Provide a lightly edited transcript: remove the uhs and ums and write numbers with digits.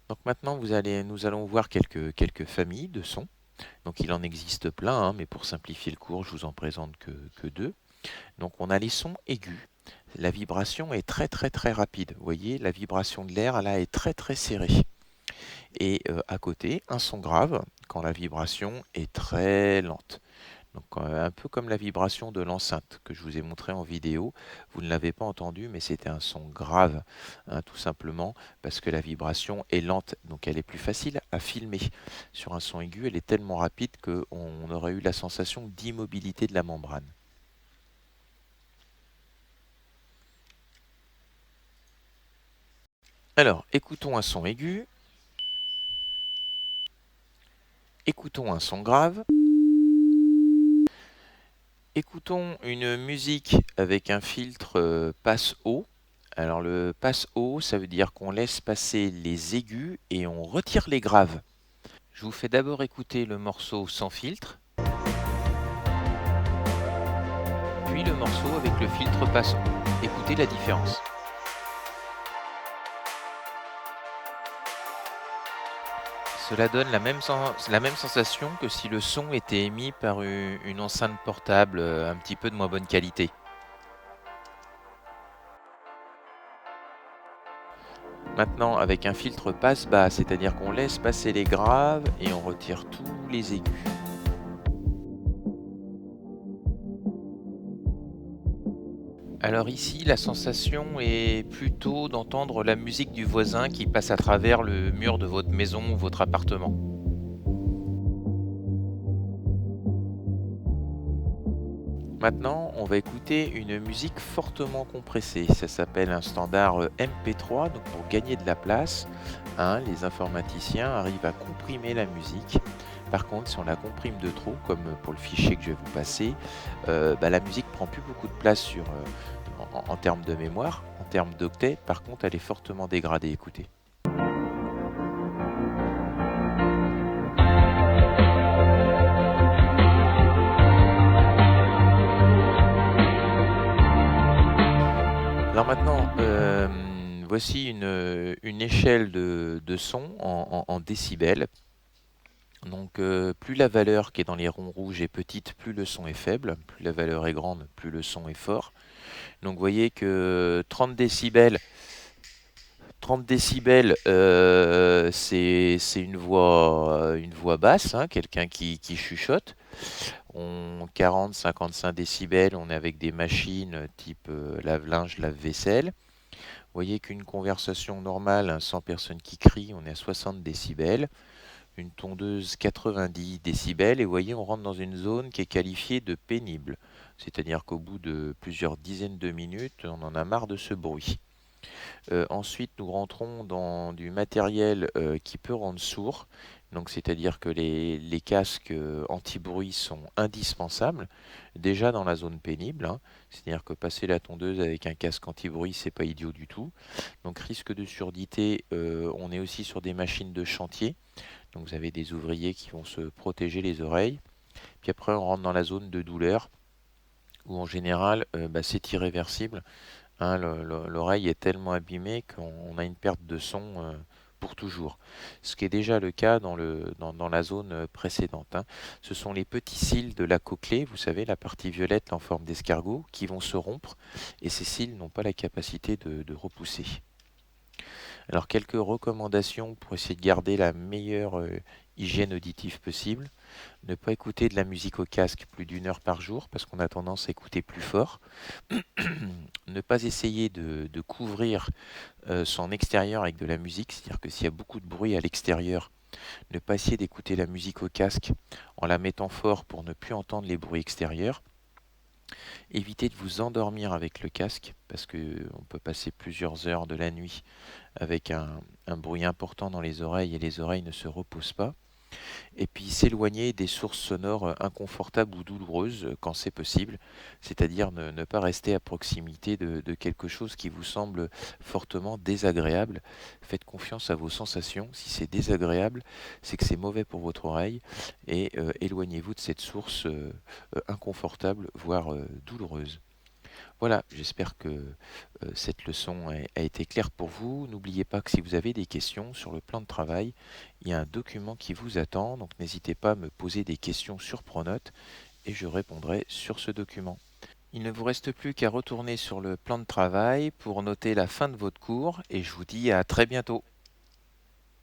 Donc maintenant, nous allons voir quelques familles de sons. Donc il en existe plein, hein, mais pour simplifier le cours, je vous en présente que deux. Donc on a les sons aigus. La vibration est très très très rapide. Vous voyez, la vibration de l'air là est très très serrée. Et à côté, un son grave quand la vibration est très lente. Donc un peu comme la vibration de l'enceinte que je vous ai montré en vidéo. Vous ne l'avez pas entendu, mais c'était un son grave, hein, tout simplement parce que la vibration est lente, donc elle est plus facile à filmer. Sur un son aigu, elle est tellement rapide qu'on aurait eu la sensation d'immobilité de la membrane. Alors, écoutons un son aigu, écoutons un son grave, écoutons une musique avec un filtre passe-haut. Alors le passe-haut, ça veut dire qu'on laisse passer les aigus et on retire les graves. Je vous fais d'abord écouter le morceau sans filtre, puis le morceau avec le filtre passe-haut. Écoutez la différence. Cela donne la même sensation que si le son était émis par une enceinte portable un petit peu de moins bonne qualité. Maintenant, avec un filtre passe-bas, c'est-à-dire qu'on laisse passer les graves et on retire tous les aigus. Alors ici, la sensation est plutôt d'entendre la musique du voisin qui passe à travers le mur de votre maison ou votre appartement. Maintenant, on va écouter une musique fortement compressée. Ça s'appelle un standard MP3. Donc pour gagner de la place, hein, les informaticiens arrivent à comprimer la musique. Par contre, si on la comprime de trop, comme pour le fichier que je vais vous passer, la musique prend plus beaucoup de place en termes de mémoire, en termes d'octets. Par contre, elle est fortement dégradée. Écoutez. Alors maintenant, voici une échelle de son en décibels. Donc plus la valeur qui est dans les ronds rouges est petite, plus le son est faible. Plus la valeur est grande, plus le son est fort. Donc vous voyez que 30 décibels, c'est une voix basse, hein, quelqu'un qui chuchote. 40, 55 décibels, on est avec des machines type lave-linge, lave-vaisselle. Vous voyez qu'une conversation normale, hein, sans personne qui crie, on est à 60 décibels. Une tondeuse 90 décibels. Et vous voyez, on rentre dans une zone qui est qualifiée de pénible. C'est-à-dire qu'au bout de plusieurs dizaines de minutes, on en a marre de ce bruit. Ensuite, nous rentrons dans du matériel qui peut rendre sourd. Donc, c'est-à-dire que les casques anti-bruit sont indispensables, déjà dans la zone pénible, hein. C'est-à-dire que passer la tondeuse avec un casque anti-bruit, c'est pas idiot du tout. Donc, risque de surdité, on est aussi sur des machines de chantier. Donc, vous avez des ouvriers qui vont se protéger les oreilles. Puis après, on rentre dans la zone de douleur, où en général, c'est irréversible. Hein, l'oreille est tellement abîmée qu'on a une perte de son pour toujours. Ce qui est déjà le cas dans la zone précédente, hein. Ce sont les petits cils de la cochlée, vous savez, la partie violette en forme d'escargot, qui vont se rompre et ces cils n'ont pas la capacité de repousser. Alors quelques recommandations pour essayer de garder la meilleure hygiène auditive possible. Ne pas écouter de la musique au casque plus d'une heure par jour parce qu'on a tendance à écouter plus fort. Ne pas essayer de couvrir son extérieur avec de la musique, c'est-à-dire que s'il y a beaucoup de bruit à l'extérieur, ne pas essayer d'écouter la musique au casque en la mettant fort pour ne plus entendre les bruits extérieurs. Évitez de vous endormir avec le casque parce qu'on peut passer plusieurs heures de la nuit avec un bruit important dans les oreilles et les oreilles ne se reposent pas. Et puis s'éloigner des sources sonores inconfortables ou douloureuses quand c'est possible, c'est-à-dire ne pas rester à proximité de quelque chose qui vous semble fortement désagréable. Faites confiance à vos sensations. Si c'est désagréable, c'est que c'est mauvais pour votre oreille et éloignez-vous de cette source inconfortable, voire douloureuse. Voilà, j'espère que cette leçon a été claire pour vous. N'oubliez pas que si vous avez des questions sur le plan de travail, il y a un document qui vous attend, donc n'hésitez pas à me poser des questions sur Pronote et je répondrai sur ce document. Il ne vous reste plus qu'à retourner sur le plan de travail pour noter la fin de votre cours et je vous dis à très bientôt.